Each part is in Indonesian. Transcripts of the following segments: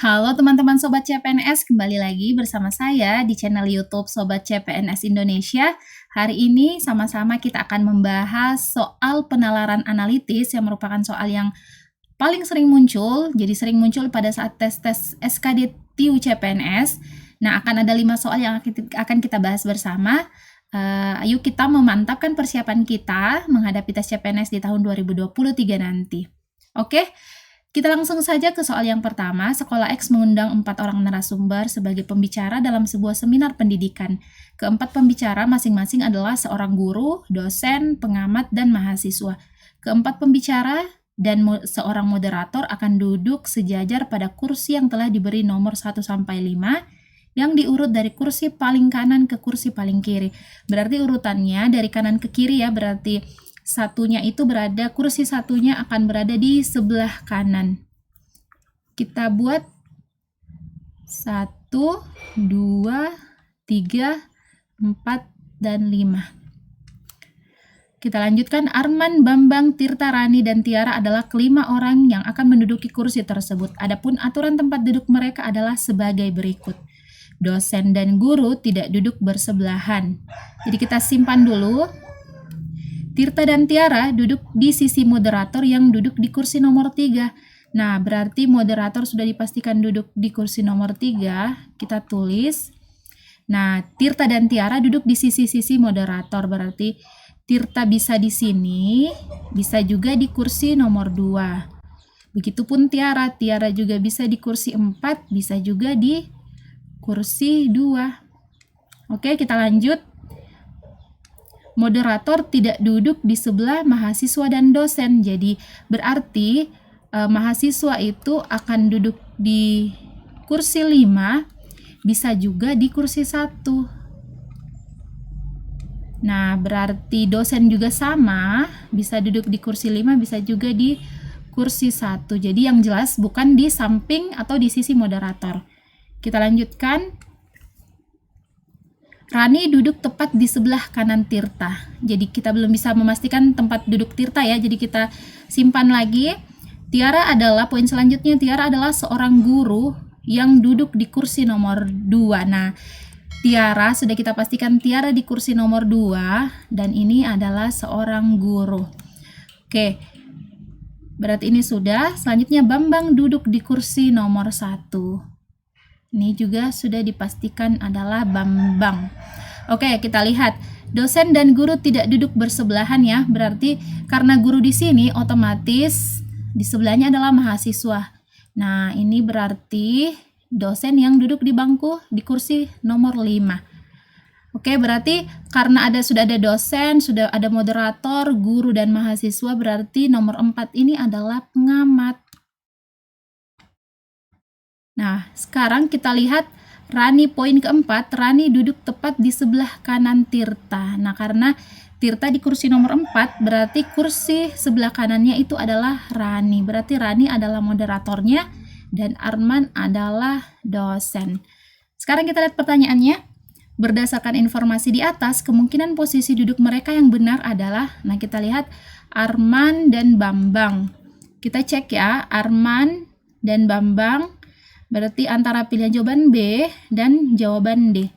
Halo teman-teman Sobat CPNS, kembali lagi bersama saya di channel YouTube Sobat CPNS Indonesia. Hari ini sama-sama kita akan membahas soal penalaran analitis yang merupakan soal yang paling sering muncul, jadi sering muncul pada saat tes-tes SKD TIU CPNS. Nah, akan ada 5 soal yang akan kita bahas bersama. Ayo kita memantapkan persiapan kita menghadapi tes CPNS di tahun 2023 nanti. Oke, kita langsung saja ke soal yang pertama. Sekolah X mengundang 4 orang narasumber sebagai pembicara dalam sebuah seminar pendidikan. Keempat pembicara masing-masing adalah seorang guru, dosen, pengamat, dan mahasiswa. Keempat pembicara dan seorang moderator akan duduk sejajar pada kursi yang telah diberi nomor 1-5 yang diurut dari kursi paling kanan ke kursi paling kiri. Berarti urutannya dari kanan ke kiri ya, berarti kursi satunya akan berada di sebelah kanan. Kita buat 1, 2, 3, 4, dan 5. Kita lanjutkan. Arman, Bambang, Tirta, Rani, dan Tiara adalah kelima orang yang akan menduduki kursi tersebut. Adapun aturan tempat duduk mereka adalah sebagai berikut. Dosen dan guru tidak duduk bersebelahan. Jadi kita simpan dulu. Tirta dan Tiara duduk di sisi moderator yang duduk di kursi nomor 3. Nah, berarti moderator sudah dipastikan duduk di kursi nomor 3. Kita tulis. Nah, Tirta dan Tiara duduk di sisi-sisi moderator. Berarti Tirta bisa di sini, bisa juga di kursi nomor 2. Begitupun Tiara. Tiara juga bisa di kursi 4, bisa juga di kursi 2. Oke, kita lanjut. Moderator tidak duduk di sebelah mahasiswa dan dosen. Jadi berarti mahasiswa itu akan duduk di kursi 5, bisa juga di kursi 1. Nah, berarti dosen juga sama, bisa duduk di kursi 5, bisa juga di kursi 1. Jadi yang jelas bukan di samping atau di sisi moderator. Kita lanjutkan. Rani duduk tepat di sebelah kanan Tirta. Jadi kita belum bisa memastikan tempat duduk Tirta ya. Jadi kita simpan lagi. Tiara adalah poin selanjutnya. Tiara adalah seorang guru yang duduk di kursi nomor 2. Nah, Tiara sudah kita pastikan Tiara di kursi nomor 2 dan ini adalah seorang guru. Oke. Berarti ini sudah. Selanjutnya Bambang duduk di kursi nomor 1. Ini juga sudah dipastikan adalah Bambang. Oke, kita lihat. Dosen dan guru tidak duduk bersebelahan ya. Berarti karena guru di sini otomatis di sebelahnya adalah mahasiswa. Nah, ini berarti dosen yang duduk di bangku di kursi nomor 5. Oke, berarti karena sudah ada dosen, sudah ada moderator, guru, dan mahasiswa, berarti nomor 4 ini adalah pengamat. Nah, sekarang kita lihat Rani poin keempat. Rani duduk tepat di sebelah kanan Tirta. Nah, karena Tirta di kursi nomor 4, berarti kursi sebelah kanannya itu adalah Rani. Berarti Rani adalah moderatornya dan Arman adalah dosen. Sekarang kita lihat pertanyaannya. Berdasarkan informasi di atas, kemungkinan posisi duduk mereka yang benar adalah, nah kita lihat Arman dan Bambang. Kita cek ya, Arman dan Bambang. Berarti antara pilihan jawaban B dan jawaban D.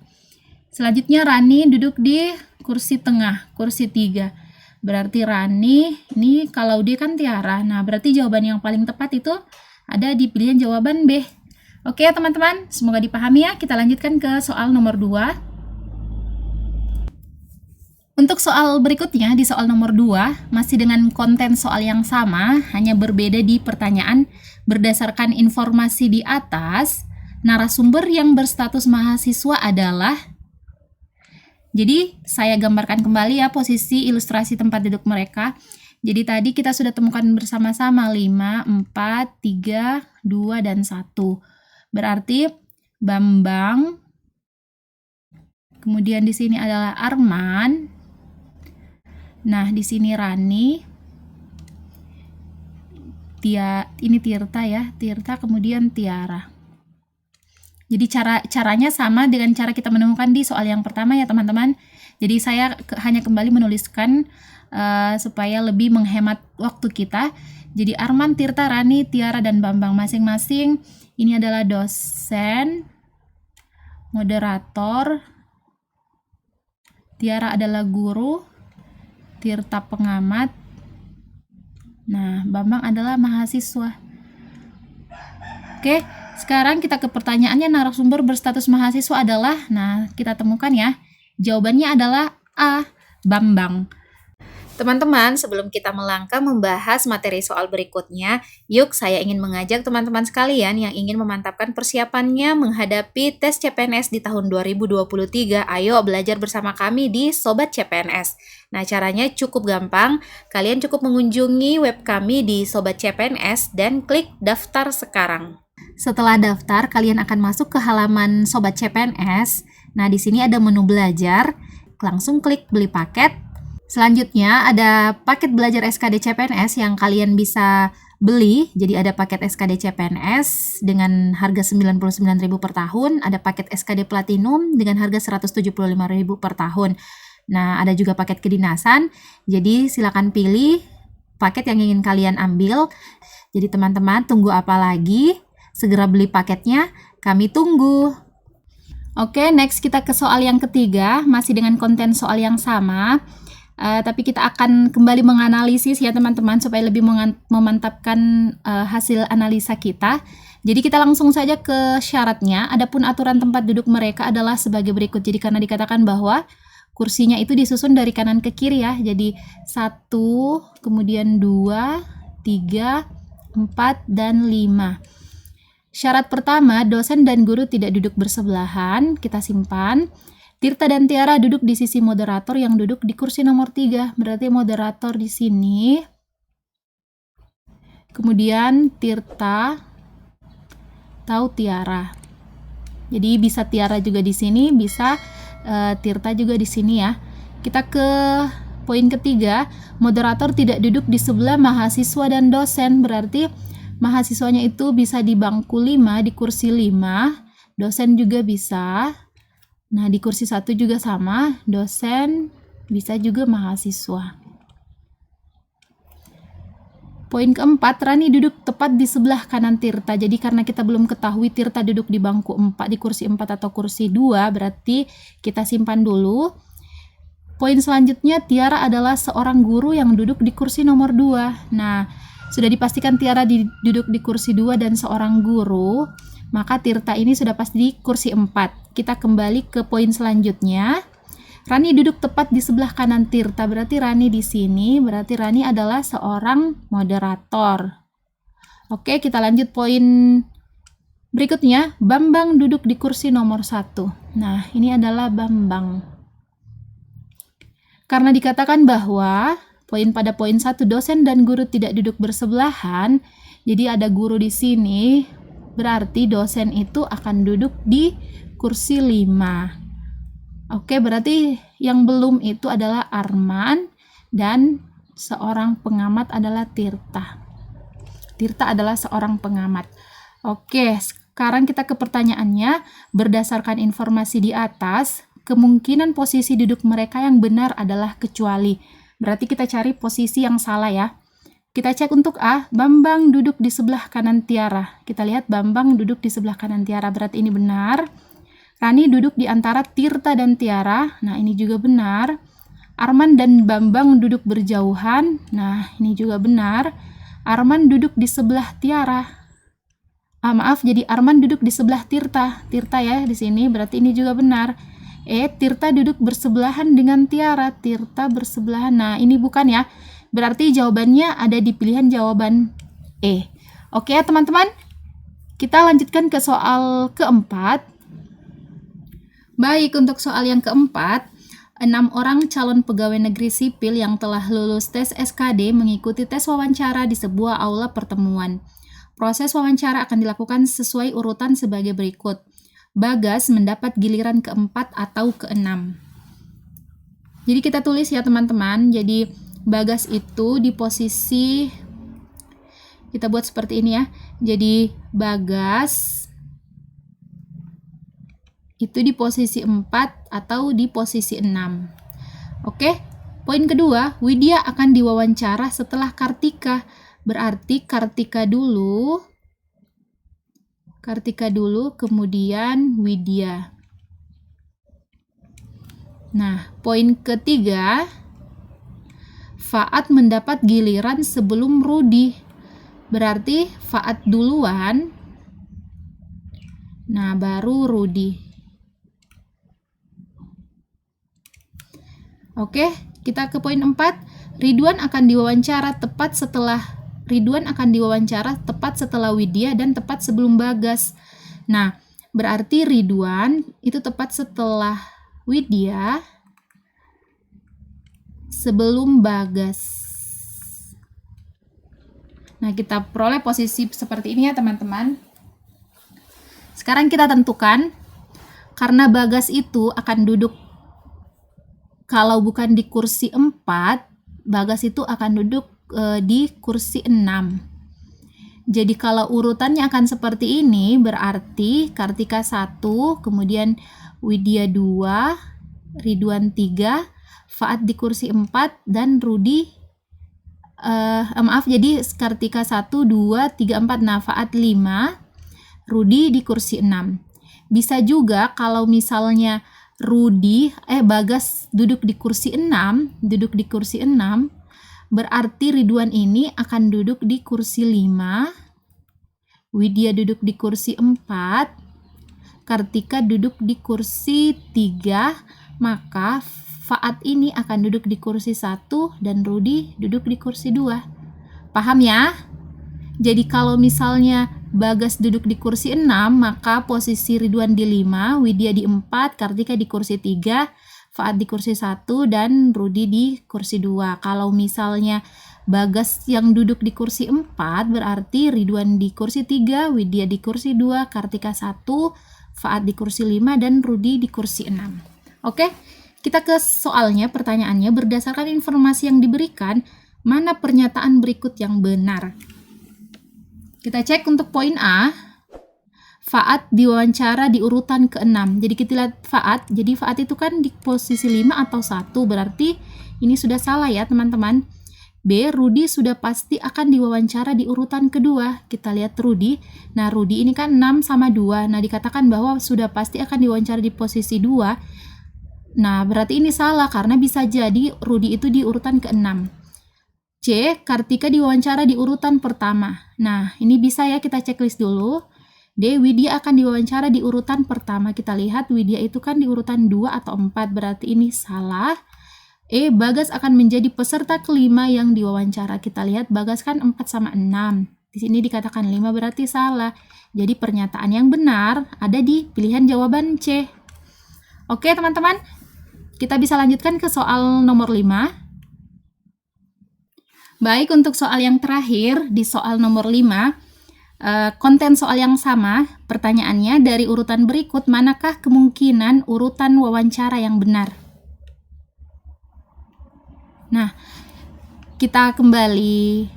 Selanjutnya Rani duduk di kursi tengah, kursi 3. Berarti Rani, ini kalau D kan Tiara. Nah, berarti jawaban yang paling tepat itu ada di pilihan jawaban B. Oke teman-teman, semoga dipahami ya. Kita lanjutkan ke soal nomor 2. Untuk soal berikutnya, di soal nomor 2, masih dengan konten soal yang sama, hanya berbeda di pertanyaan. Berdasarkan informasi di atas, narasumber yang berstatus mahasiswa adalah, jadi saya gambarkan kembali ya posisi ilustrasi tempat duduk mereka. Jadi tadi kita sudah temukan bersama-sama 5, 4, 3, 2, dan 1. Berarti Bambang, kemudian di sini adalah Arman. Nah, di sini Rani. Ini Tirta ya, Tirta kemudian Tiara. Jadi caranya sama dengan cara kita menemukan di soal yang pertama ya teman-teman. Jadi saya hanya kembali menuliskan supaya lebih menghemat waktu kita. Jadi Arman, Tirta, Rani, Tiara, dan Bambang masing-masing ini adalah dosen, moderator, Tiara adalah guru, Tirta pengamat, nah Bambang adalah mahasiswa. Oke, sekarang kita ke pertanyaannya, narasumber berstatus mahasiswa adalah, nah kita temukan ya, jawabannya adalah A, Bambang. Teman-teman, sebelum kita melangkah membahas materi soal berikutnya, yuk saya ingin mengajak teman-teman sekalian yang ingin memantapkan persiapannya menghadapi tes CPNS di tahun 2023. Ayo belajar bersama kami di Sobat CPNS. Nah, caranya cukup gampang. Kalian cukup mengunjungi web kami di Sobat CPNS dan klik daftar sekarang. Setelah daftar, kalian akan masuk ke halaman Sobat CPNS. Nah, di sini ada menu belajar. Langsung klik beli paket. Selanjutnya ada paket belajar SKD CPNS yang kalian bisa beli. Jadi ada paket SKD CPNS dengan harga 99.000 per tahun, ada paket SKD Platinum dengan harga 175.000 per tahun. Nah, ada juga paket kedinasan. Jadi silakan pilih paket yang ingin kalian ambil. Jadi teman-teman, tunggu apa lagi? Segera beli paketnya, kami tunggu. Oke, next kita ke soal yang ketiga, masih dengan konten soal yang sama. Tapi kita akan kembali menganalisis ya teman-teman supaya lebih memantapkan hasil analisa kita. Jadi kita langsung saja ke syaratnya. Adapun aturan tempat duduk mereka adalah sebagai berikut. Jadi karena dikatakan bahwa kursinya itu disusun dari kanan ke kiri ya. Jadi 1, kemudian 2, 3, 4, dan 5. Syarat pertama, dosen dan guru tidak duduk bersebelahan. Kita simpan. Tirta dan Tiara duduk di sisi moderator yang duduk di kursi nomor 3. Berarti moderator di sini. Kemudian Tirta atau Tiara. Jadi bisa Tiara juga di sini, bisa Tirta juga di sini ya. Kita ke poin ketiga, moderator tidak duduk di sebelah mahasiswa dan dosen. Berarti mahasiswanya itu bisa di bangku 5, di kursi 5. Dosen juga bisa. Nah, di kursi 1 juga sama, dosen bisa juga mahasiswa. Poin keempat, Rani duduk tepat di sebelah kanan Tirta. Jadi karena kita belum ketahui Tirta duduk di bangku 4, di kursi 4 atau kursi 2, berarti kita simpan dulu. Poin selanjutnya, Tiara adalah seorang guru yang duduk di kursi nomor 2. Nah, sudah dipastikan Tiara duduk di kursi 2 dan seorang guru, maka Tirta ini sudah pasti di kursi 4. Kita kembali ke poin selanjutnya. Rani duduk tepat di sebelah kanan Tirta, berarti Rani di sini, berarti Rani adalah seorang moderator. Oke, kita lanjut poin berikutnya. Bambang duduk di kursi nomor 1. Nah, ini adalah Bambang. Karena dikatakan bahwa pada poin 1 dosen dan guru tidak duduk bersebelahan, jadi ada guru di sini, berarti dosen itu akan duduk di kursi 5. Oke, berarti yang belum itu adalah Arman dan seorang pengamat adalah Tirta. Tirta adalah seorang pengamat. Oke, sekarang kita ke pertanyaannya. Berdasarkan informasi di atas, kemungkinan posisi duduk mereka yang benar adalah kecuali. Berarti kita cari posisi yang salah ya. Kita cek untuk A, Bambang duduk di sebelah kanan Tiara. Kita lihat Bambang duduk di sebelah kanan Tiara, berarti ini benar. Rani duduk di antara Tirta dan Tiara. Nah, ini juga benar. Arman dan Bambang duduk berjauhan. Nah, ini juga benar. Arman duduk di sebelah Tiara. Jadi Arman duduk di sebelah Tirta. Tirta ya di sini, berarti ini juga benar. Tirta duduk bersebelahan dengan Tiara. Tirta bersebelahan. Nah, ini bukan ya. Berarti jawabannya ada di pilihan jawaban E. Oke ya teman-teman. Kita lanjutkan ke soal keempat. Baik, untuk soal yang keempat, 6 orang calon pegawai negeri sipil yang telah lulus tes SKD mengikuti tes wawancara di sebuah aula pertemuan. Proses wawancara akan dilakukan sesuai urutan sebagai berikut. Bagas mendapat giliran keempat atau keenam. Jadi kita tulis ya teman-teman. Jadi Bagas itu di posisi, kita buat seperti ini ya. Jadi Bagas itu di posisi 4 atau di posisi 6. Oke, poin kedua, Widya akan diwawancara setelah Kartika. Berarti Kartika dulu, kemudian Widya. Nah, poin ketiga, Faat mendapat giliran sebelum Rudi. Berarti Faat duluan, nah baru Rudi. Oke, kita ke poin 4. Ridwan akan diwawancara tepat setelah Widya dan tepat sebelum Bagas. Nah, berarti Ridwan itu tepat setelah Widya sebelum Bagas. Nah, kita peroleh posisi seperti ini ya teman-teman. Sekarang kita tentukan, karena Bagas itu akan duduk, kalau bukan di kursi 4, Bagas itu akan duduk di kursi 6. Jadi kalau urutannya akan seperti ini, berarti Kartika 1, kemudian Widya 2, Ridwan 3, Faat di kursi 4, dan Rudi jadi Kartika 1, 2, 3, 4, nah Faat 5, Rudi di kursi 6. Bisa juga kalau misalnya Bagas duduk di kursi 6, berarti Ridwan ini akan duduk di kursi 5, Widya duduk di kursi 4, Kartika duduk di kursi 3, maka Faat ini akan duduk di kursi 1 dan Rudi duduk di kursi 2. Paham ya? Jadi kalau misalnya Bagas duduk di kursi 6, maka posisi Ridwan di 5, Widya di 4, Kartika di kursi 3, Faat di kursi 1, dan Rudi di kursi 2. Kalau misalnya Bagas yang duduk di kursi 4, berarti Ridwan di kursi 3, Widya di kursi 2, Kartika 1, Faat di kursi 5, dan Rudi di kursi 6. Oke, kita ke soalnya. Pertanyaannya, berdasarkan informasi yang diberikan, mana pernyataan berikut yang benar? Kita cek untuk poin A. Faat diwawancara di urutan ke-6. Jadi kita lihat Faat. Jadi Faat itu kan di posisi 5 atau 1. Berarti ini sudah salah ya teman-teman. B. Rudi sudah pasti akan diwawancara di urutan kedua. Kita lihat Rudi. Nah Rudi ini kan 6 sama 2. Nah dikatakan bahwa sudah pasti akan diwawancara di posisi 2. Nah berarti ini salah karena bisa jadi Rudi itu di urutan ke-6. C. Kartika diwawancara di urutan pertama. Nah, ini bisa ya kita checklist dulu. D. Widya akan diwawancara di urutan pertama. Kita lihat Widya itu kan di urutan 2 atau 4, berarti ini salah. E. Bagas akan menjadi peserta kelima yang diwawancara. Kita lihat Bagas kan 4 sama 6. Di sini dikatakan 5, berarti salah. Jadi pernyataan yang benar ada di pilihan jawaban C. Oke teman-teman, kita bisa lanjutkan ke soal nomor 5. Baik, untuk soal yang terakhir, di soal nomor 5, konten soal yang sama, pertanyaannya dari urutan berikut, manakah kemungkinan urutan wawancara yang benar? Nah, kita kembali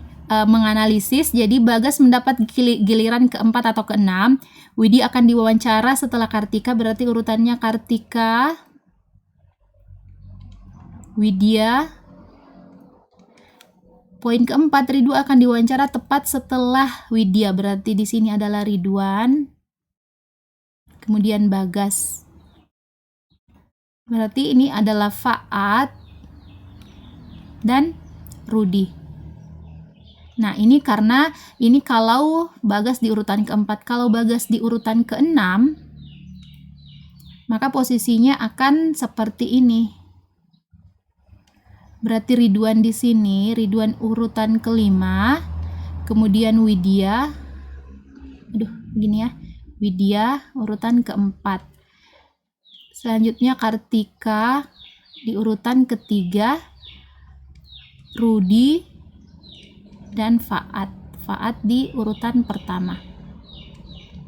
menganalisis. Jadi Bagas mendapat giliran keempat atau keenam. Widya akan diwawancara setelah Kartika, berarti urutannya Kartika, Widya. Poin keempat, Ridwan akan diwawancara tepat setelah Widya, berarti di sini adalah Ridwan, kemudian Bagas. Berarti ini adalah Faat dan Rudi. Nah, ini karena ini kalau Bagas di urutan keempat. Kalau Bagas di urutan keenam, maka posisinya akan seperti ini. Berarti Ridwan di sini, Ridwan urutan kelima, kemudian Widya, Widya urutan keempat. Selanjutnya Kartika di urutan ketiga, Rudi dan Faat di urutan pertama.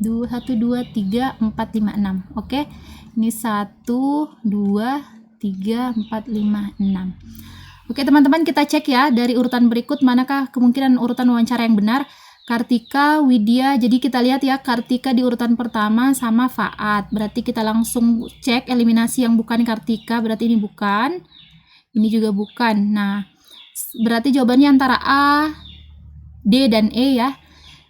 1, 2, 3, 4, 5, 6. Oke, ini 1, 2, 3, 4, 5, 6. Oke teman-teman, kita cek ya dari urutan berikut manakah kemungkinan urutan wawancara yang benar. Kartika, Widya, jadi kita lihat ya Kartika di urutan pertama sama Faat. Berarti kita langsung cek eliminasi yang bukan Kartika, berarti ini bukan. Ini juga bukan. Nah, berarti jawabannya antara A D dan E ya.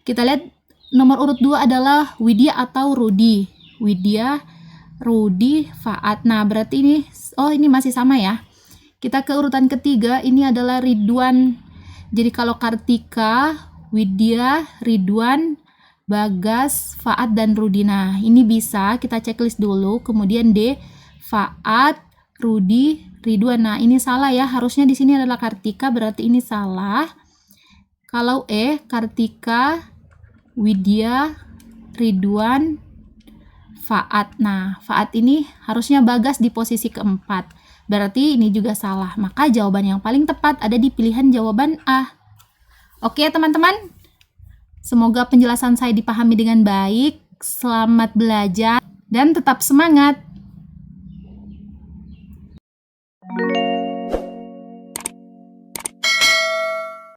Kita lihat nomor urut 2 adalah Widya atau Rudi. Widya, Rudi, Faat. Nah, berarti ini masih sama ya. Kita ke urutan ketiga, ini adalah Ridwan. Jadi kalau Kartika, Widya, Ridwan, Bagas, Faat, dan Rudi. Nah, ini bisa kita checklist dulu. Kemudian D, Faat, Rudi, Ridwan. Nah, ini salah ya. Harusnya di sini adalah Kartika, berarti ini salah. Kalau E, Kartika, Widya, Ridwan, Faat. Nah, Faat ini harusnya Bagas di posisi keempat. Berarti ini juga salah. Maka jawaban yang paling tepat ada di pilihan jawaban A. Oke, teman-teman. Semoga penjelasan saya dipahami dengan baik. Selamat belajar dan tetap semangat.